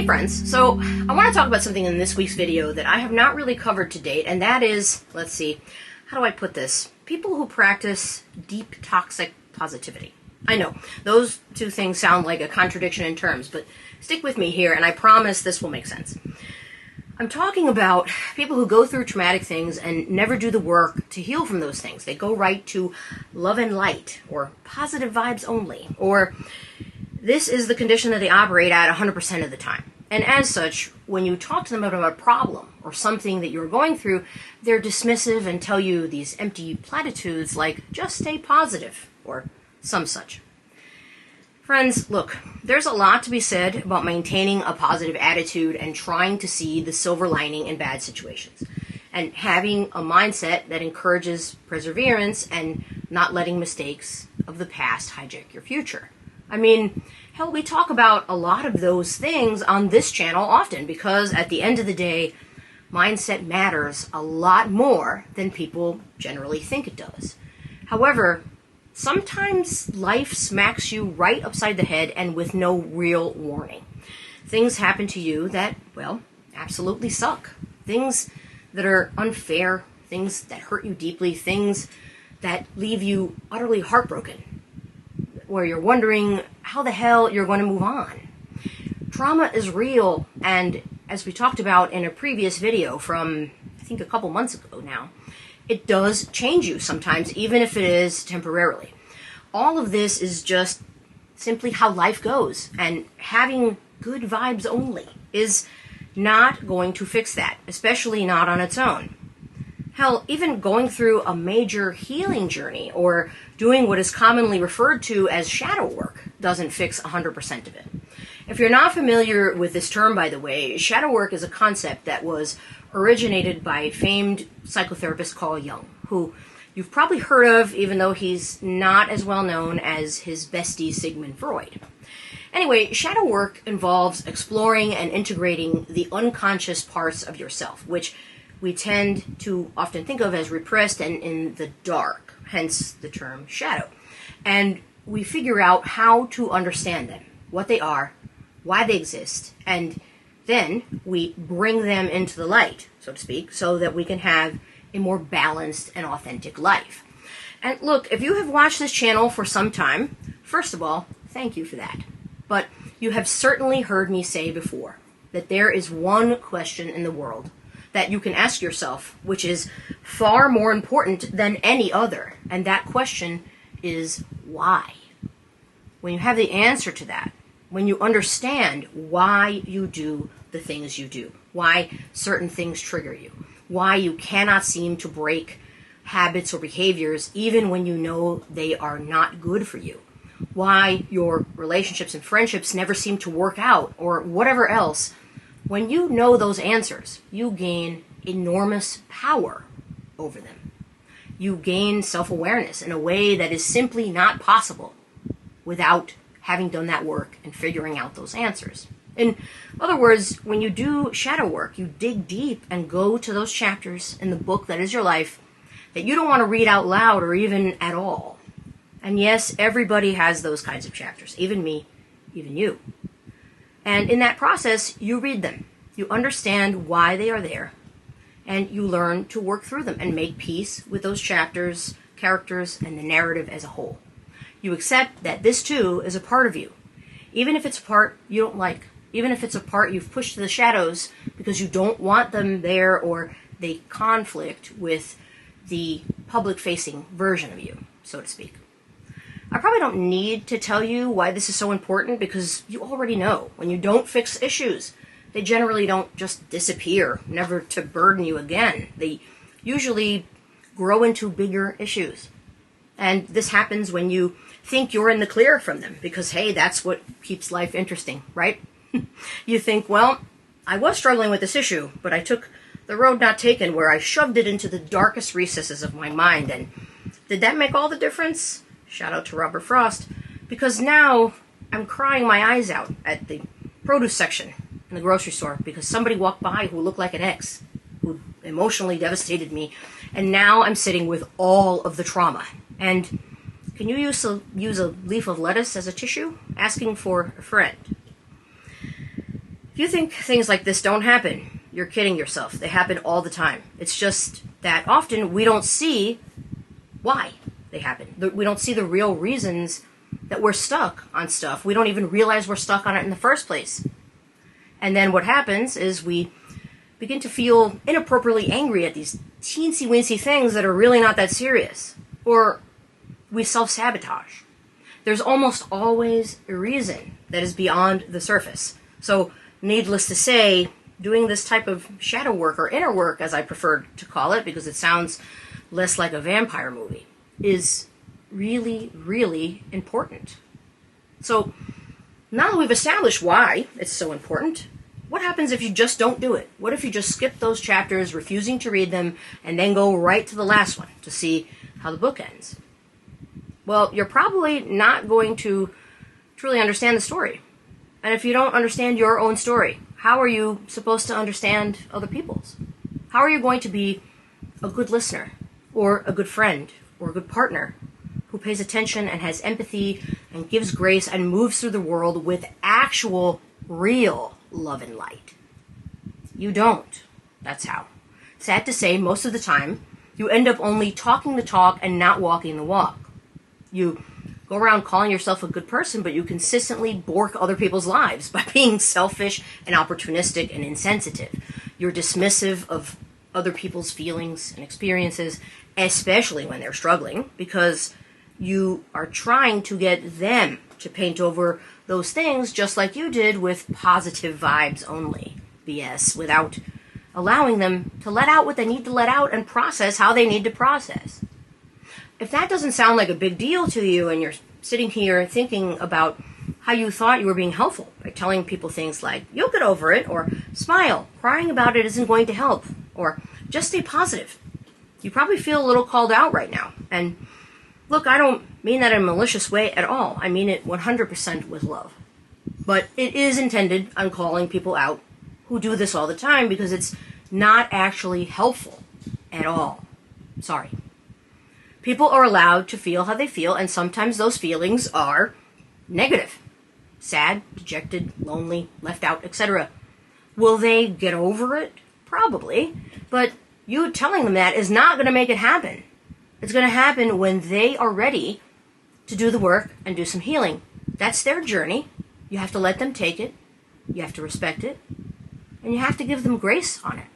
Hey friends, so I want to talk about something in this week's video that I have not really covered to date, and that is, let's see, how do I put this? People who practice deep toxic positivity. I know, those two things sound like a contradiction in terms, but stick with me here and I promise this will make sense. I'm talking about people who go through traumatic things and never do the work to heal from those things. They go right to love and light, or positive vibes only, or this is the condition that they operate at 100% of the time. And as such, when you talk to them about a problem or something that you're going through, they're dismissive and tell you these empty platitudes like, just stay positive, or some such. Friends, look, there's a lot to be said about maintaining a positive attitude and trying to see the silver lining in bad situations, and having a mindset that encourages perseverance and not letting mistakes of the past hijack your future. I mean, hell, we talk about a lot of those things on this channel often because at the end of the day, mindset matters a lot more than people generally think it does. However, sometimes life smacks you right upside the head and with no real warning. Things happen to you that, well, absolutely suck. Things that are unfair, things that hurt you deeply, things that leave you utterly heartbroken, where you're wondering how the hell you're going to move on. Trauma is real, and as we talked about in a previous video from, I think, a couple months ago now, it does change you sometimes, even if it is temporarily. All of this is just simply how life goes, and having good vibes only is not going to fix that, especially not on its own. Hell, even going through a major healing journey or doing what is commonly referred to as shadow work doesn't fix 100% of it. If you're not familiar with this term, by the way, shadow work is a concept that was originated by famed psychotherapist Carl Jung, who you've probably heard of, even though he's not as well known as his bestie Sigmund Freud. Anyway, shadow work involves exploring and integrating the unconscious parts of yourself, which we tend to often think of as repressed and in the dark, hence the term shadow. And we figure out how to understand them, what they are, why they exist, and then we bring them into the light, so to speak, so that we can have a more balanced and authentic life. And look, if you have watched this channel for some time, first of all, thank you for that. But you have certainly heard me say before that there is one question in the world that you can ask yourself, which is far more important than any other. And that question is why? When you have the answer to that, when you understand why you do the things you do, why certain things trigger you, why you cannot seem to break habits or behaviors even when you know they are not good for you, why your relationships and friendships never seem to work out, or whatever else. When you know those answers, you gain enormous power over them. You gain self-awareness in a way that is simply not possible without having done that work and figuring out those answers. In other words, when you do shadow work, you dig deep and go to those chapters in the book that is your life that you don't want to read out loud or even at all. And yes, everybody has those kinds of chapters, even me, even you. And in that process, you read them. You understand why they are there. And you learn to work through them and make peace with those chapters, characters, and the narrative as a whole. You accept that this too is a part of you. Even if it's a part you don't like. Even if it's a part you've pushed to the shadows because you don't want them there or they conflict with the public-facing version of you, so to speak. I probably don't need to tell you why this is so important because you already know. When you don't fix issues, they generally don't just disappear, never to burden you again. They usually grow into bigger issues. And this happens when you think you're in the clear from them because, hey, that's what keeps life interesting, right? You think, well, I was struggling with this issue, but I took the road not taken where I shoved it into the darkest recesses of my mind. And did that make all the difference? Shout out to Robert Frost, because now I'm crying my eyes out at the produce section in the grocery store because somebody walked by who looked like an ex, who emotionally devastated me, and now I'm sitting with all of the trauma. And can you use a leaf of lettuce as a tissue? Asking for a friend. If you think things like this don't happen, you're kidding yourself. They happen all the time. It's just that often we don't see why they happen. We don't see the real reasons that we're stuck on stuff. We don't even realize we're stuck on it in the first place. And then what happens is we begin to feel inappropriately angry at these teensy-weensy things that are really not that serious. Or we self-sabotage. There's almost always a reason that is beyond the surface. So, needless to say, doing this type of shadow work, or inner work as I prefer to call it, because it sounds less like a vampire movie, is really, really important. So, now that we've established why it's so important, what happens if you just don't do it? What if you just skip those chapters, refusing to read them, and then go right to the last one to see how the book ends? Well, you're probably not going to truly understand the story. And if you don't understand your own story, how are you supposed to understand other people's? How are you going to be a good listener, or a good friend, or a good partner who pays attention and has empathy and gives grace and moves through the world with actual, real love and light? You don't. That's how. Sad to say, most of the time, you end up only talking the talk and not walking the walk. You go around calling yourself a good person, but you consistently bork other people's lives by being selfish and opportunistic and insensitive. You're dismissive of other people's feelings and experiences, especially when they're struggling, because you are trying to get them to paint over those things just like you did with positive vibes only, BS, without allowing them to let out what they need to let out and process how they need to process. If that doesn't sound like a big deal to you, and you're sitting here thinking about how you thought you were being helpful by telling people things like, you'll get over it, or smile, crying about it isn't going to help, or just stay positive, you probably feel a little called out right now. And look, I don't mean that in a malicious way at all. I mean it 100% with love. But it is intended on calling people out who do this all the time, because it's not actually helpful at all. Sorry. People are allowed to feel how they feel, and sometimes those feelings are negative. Sad, dejected, lonely, left out, etc. Will they get over it? Probably. But you telling them that is not going to make it happen. It's going to happen when they are ready to do the work and do some healing. That's their journey. You have to let them take it. You have to respect it. And you have to give them grace on it.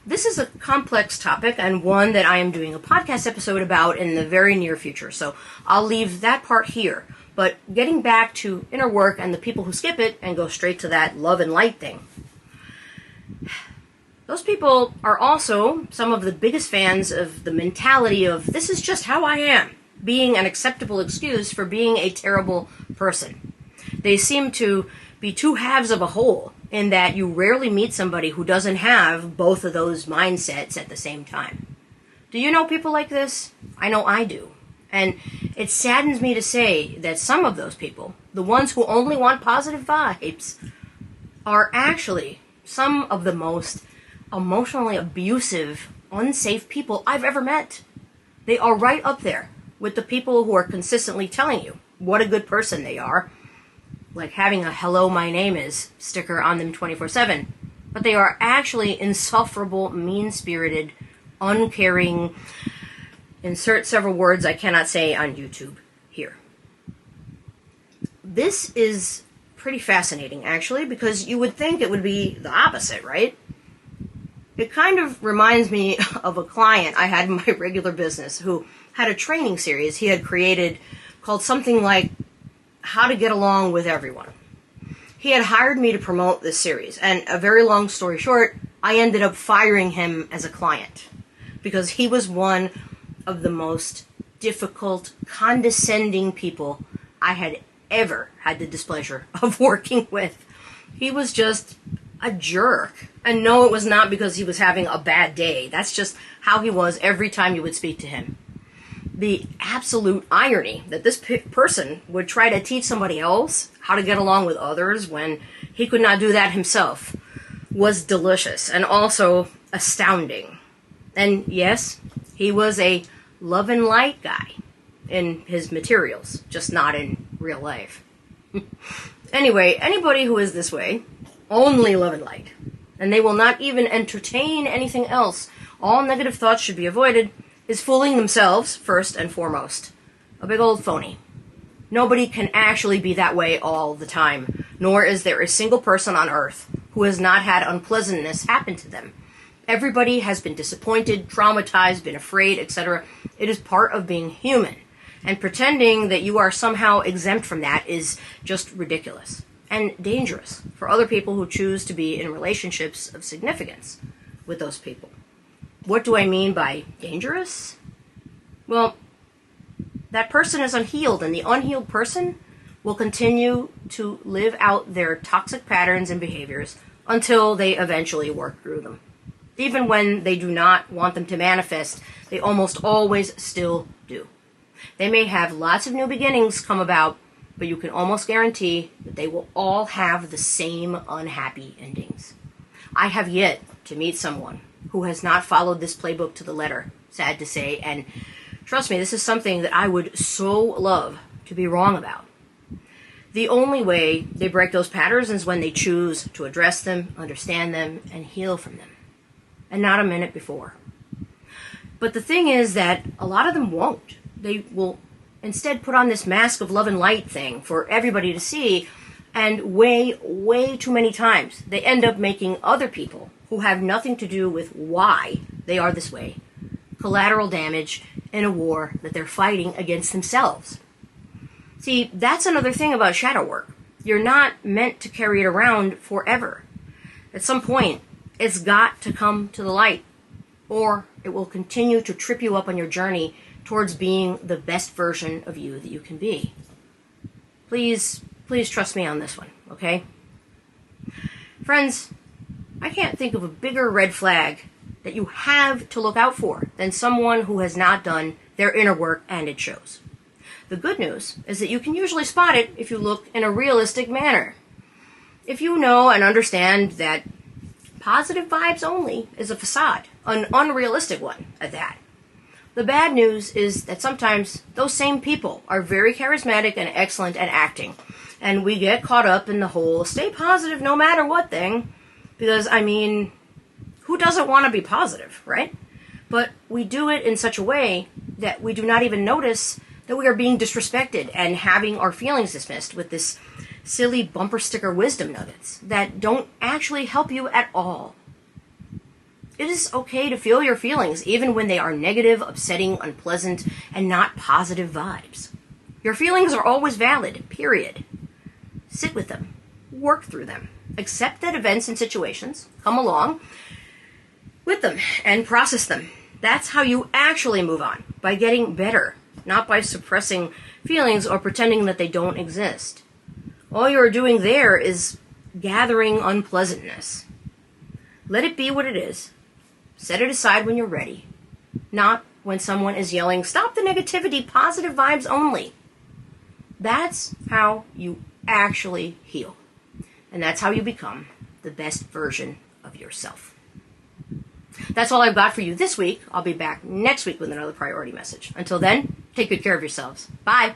This is a complex topic, and one that I am doing a podcast episode about in the very near future, so I'll leave that part here. But getting back to inner work and the people who skip it and go straight to that love and light thing. Those people are also some of the biggest fans of the mentality of, this is just how I am, being an acceptable excuse for being a terrible person. They seem to be two halves of a whole, in that you rarely meet somebody who doesn't have both of those mindsets at the same time. Do you know people like this? I know I do. And it saddens me to say that some of those people, the ones who only want positive vibes, are actually some of the most emotionally abusive, unsafe people I've ever met. They are right up there with the people who are consistently telling you what a good person they are, like having a "hello, my name is" sticker on them 24/7. But they are actually insufferable, mean-spirited, uncaring, insert several words I cannot say on YouTube here. This is pretty fascinating, actually, because you would think it would be the opposite, right? It kind of reminds me of a client I had in my regular business who had a training series he had created called something like How to Get Along with Everyone. He had hired me to promote this series, and a very long story short, I ended up firing him as a client because he was one of the most difficult, condescending people I had ever had the displeasure of working with. He was just a jerk. And no, it was not because he was having a bad day. That's just how he was every time you would speak to him. The absolute irony that this person would try to teach somebody else how to get along with others when he could not do that himself was delicious and also astounding. And yes, he was a love and light guy in his materials, just not in real life. Anyway, anybody who is this way, only love and light, and they will not even entertain anything else, all negative thoughts should be avoided, is fooling themselves first and foremost. A big old phony. Nobody can actually be that way all the time, nor is there a single person on earth who has not had unpleasantness happen to them. Everybody has been disappointed, traumatized, been afraid, etc. It is part of being human. And pretending that you are somehow exempt from that is just ridiculous and dangerous for other people who choose to be in relationships of significance with those people. What do I mean by dangerous? Well, that person is unhealed, and the unhealed person will continue to live out their toxic patterns and behaviors until they eventually work through them. Even when they do not want them to manifest, they almost always still do. They may have lots of new beginnings come about, but you can almost guarantee that they will all have the same unhappy endings. I have yet to meet someone who has not followed this playbook to the letter, sad to say, and trust me, this is something that I would so love to be wrong about. The only way they break those patterns is when they choose to address them, understand them, and heal from them, and not a minute before. But the thing is that a lot of them won't. They will instead put on this mask of love and light thing for everybody to see, and way, way too many times they end up making other people who have nothing to do with why they are this way collateral damage in a war that they're fighting against themselves. See, that's another thing about shadow work. You're not meant to carry it around forever. At some point, it's got to come to the light, or it will continue to trip you up on your journey towards being the best version of you that you can be. Please trust me on this one, okay? Friends, I can't think of a bigger red flag that you have to look out for than someone who has not done their inner work, and it shows. The good news is that you can usually spot it if you look in a realistic manner. If you know and understand that positive vibes only is a facade, an unrealistic one at that. The bad news is that sometimes those same people are very charismatic and excellent at acting, and we get caught up in the whole stay positive no matter what thing, because, I mean, who doesn't want to be positive, right? But we do it in such a way that we do not even notice that we are being disrespected and having our feelings dismissed with this silly bumper sticker wisdom nuggets that don't actually help you at all. It is okay to feel your feelings, even when they are negative, upsetting, unpleasant, and not positive vibes. Your feelings are always valid, period. Sit with them. Work through them. Accept that events and situations come along with them and process them. That's how you actually move on, by getting better, not by suppressing feelings or pretending that they don't exist. All you're doing there is gathering unpleasantness. Let it be what it is. Set it aside when you're ready, not when someone is yelling, "Stop the negativity, positive vibes only." That's how you actually heal. And that's how you become the best version of yourself. That's all I've got for you this week. I'll be back next week with another priority message. Until then, take good care of yourselves. Bye.